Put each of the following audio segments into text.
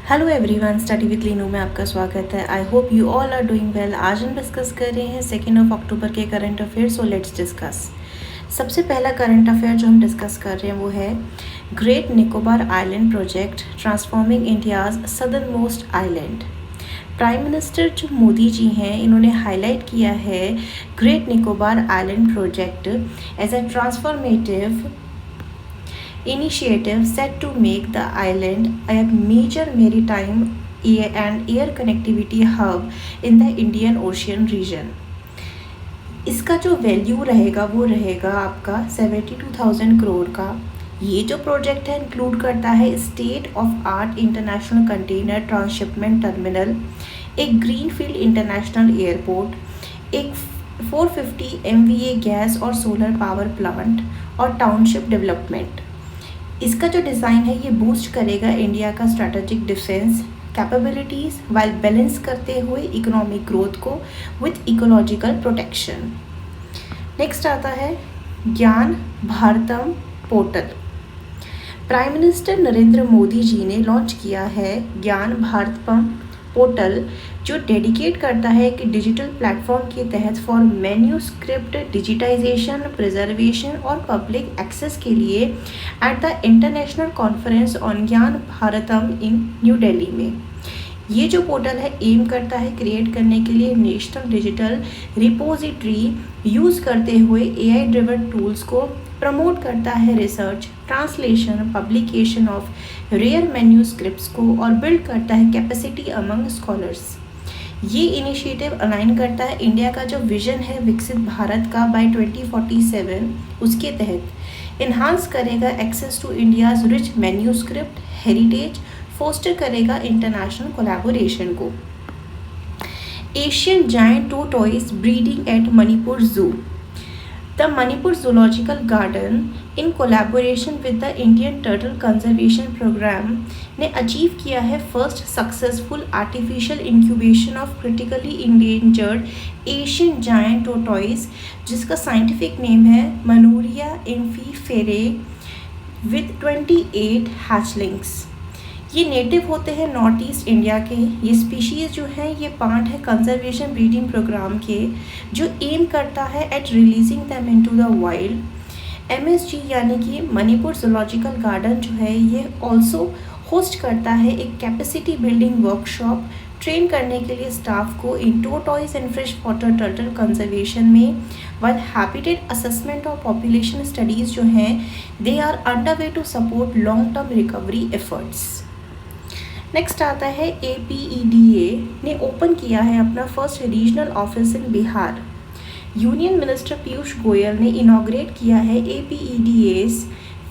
Hello everyone, study with Leenu में आपका स्वागत है। I hope you all are doing well. आज हम डिस्कस कर रहे हैं 2 अक्टूबर के current affair. So let's discuss. सबसे पहला करंट अफेयर जो हम डिस्कस कर रहे हैं वो है great Nicobar island project transforming India's southern most island. Prime minister जो मोदी जी हैं, इन्होंने हाईलाइट किया है great Nicobar island project as a transformative initiative set to make the island a major maritime and air connectivity hub in the Indian Ocean region। इसका जो value रहेगा वो रहेगा आपका 72,000 करोड़ का। ये जो प्रोजेक्ट है इंक्लूड करता है state of art international container transshipment terminal, एक ग्रीनफील्ड इंटरनेशनल एयरपोर्ट, एक 450 MVA गैस और सोलर पावर प्लांट और टाउनशिप डेवलपमेंट। इसका जो डिज़ाइन है ये बूस्ट करेगा इंडिया का strategic defence capabilities while balance करते हुए इकोनॉमिक ग्रोथ को विथ इकोलॉजिकल प्रोटेक्शन। नेक्स्ट आता है Gyan Bharatam portal. Prime minister Narendra Modi ji ने लॉन्च किया है ज्ञान भारतम पोर्टल, जो डेडिकेट करता है कि डिजिटल प्लेटफॉर्म के तहत फॉर मैन्यूस्क्रिप्ट डिजिटाइजेशन, प्रिजर्वेशन और पब्लिक एक्सेस के लिए at the international conference on ज्ञान भारतम इन न्यू दिल्ली में। ये जो पोर्टल है एम करता है क्रिएट करने के लिए नेशनल डिजिटल रिपोजिटरी यूज़ करते हुए AI ड्रिवन टूल्स को प्रमोट करता है research, translation, publication of rare manuscripts को और बिल्ड करता है कैपेसिटी अमंग स्कॉलर्स। ये इनिशिएटिव अलाइन करता है इंडिया का जो विजन है विकसित भारत का बाय 2047, उसके तहत इन्हांस करेगा access to India's rich manuscript heritage, foster करेगा इंटरनेशनल कोलैबोरेशन को। Asian giant tortoise breeding at Manipur zoo. The Manipur zoological garden in collaboration with the Indian turtle conservation programme ने अचीव किया है first successful artificial incubation of critically endangered Asian giant tortoise, जिसका scientific name है मनुरिया इंफीफेरे, with 28 hatchlings. ये नेटिव होते हैं नॉर्थ ईस्ट इंडिया के। ये स्पीशीज़ जो हैं ये पार्ट है कंजर्वेशन ब्रीडिंग प्रोग्राम के, जो एम करता है at releasing them into the wild. MSG यानी कि मणिपुर जूलॉजिकल गार्डन जो है ये ऑल्सो होस्ट करता है एक कैपेसिटी बिल्डिंग वर्कशॉप ट्रेन करने के लिए स्टाफ को in tortoise and fresh water turtle conservation में, वाइल हैबिटेट असेसमेंट और पॉपुलेशन स्टडीज़ जो हैं they are under way to support long term recovery efforts. Next आता है APEDA ने ओपन किया है अपना first regional office in Bihar. Union minister Piyush Goyal ने इनॉग्रेट किया है APEDA's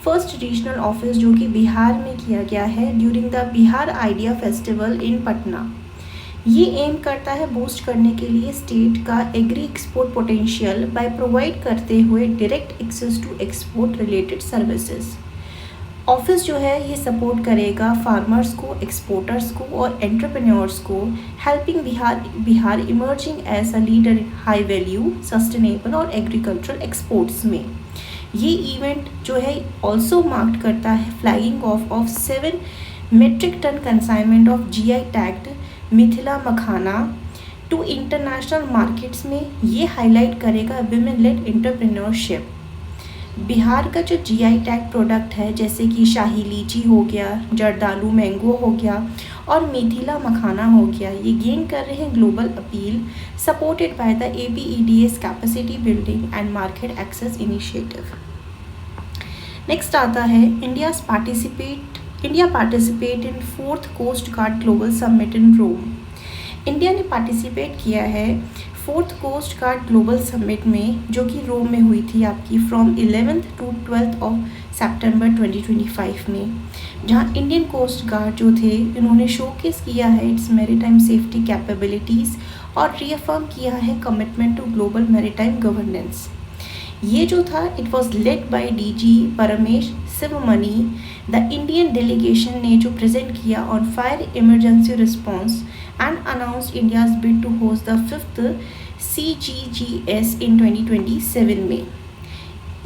फर्स्ट रीजनल ऑफिस, जो कि बिहार में किया गया है during the Bihar idea festival in Patna. ये एम करता है बूस्ट करने के लिए स्टेट का agri export potential by provide करते हुए direct access to export related services. Office जो है ये सपोर्ट करेगा फार्मर्स को, एक्सपोर्टर्स को और एंटरप्रेन्योर्स को, helping Bihar emerging as a leader in high value sustainable और एग्रीकल्चरल एक्सपोर्ट्स में। ये इवेंट जो है ऑल्सो मार्क्ड करता है flagging off 7 metric ton consignment of GI tagged Mithila makhana to international markets में। ये हाईलाइट करेगा विमेन लेड एंटरप्रेन्योरशिप। बिहार का जो GI टैग प्रोडक्ट है जैसे कि शाही लीची हो गया, जर्दालू मैंगो हो गया और मिथिला मखाना हो गया, ये गेन कर रहे हैं global appeal supported by the APEDA's capacity building and market access initiative. Next आता है India participate in 4th coast guard global summit in Rome. India ने पार्टिसिपेट किया है 4th coast guard global summit में, जो कि रोम में हुई थी आपकी from 11th to 12th of सितंबर 2025 में, जहां इंडियन कोस्ट गार्ड जो थे इन्होंने शोकेस किया है इट्स मैरीटाइम सेफ्टी कैपेबिलिटीज़ और रीअफर्म किया है commitment to global maritime governance. ये जो था it was led by DG Paramesh Shivamani. The Indian delegation ने जो प्रेजेंट किया on fire emergency response and announced India's bid to host the 5th CGGS in 2027 में।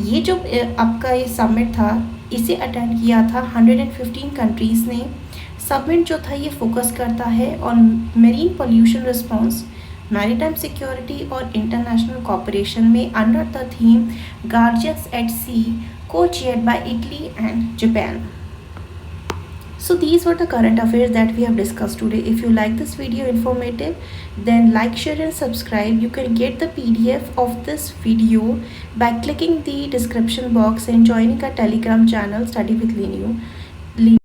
ये जो आपका ये समिट था इसे अटेंड किया था 115 कंट्रीज़ ने। समिट जो था ये फोकस करता है on marine pollution response, maritime security और इंटरनेशनल कॉपरेशन में under the theme guardians at sea, co-chaired by Italy and Japan. So these were the current affairs that we have discussed today. If you like this video informative, then like, share and subscribe. You can get the PDF of this video by clicking the description box and joining our Telegram channel Study with Lenu.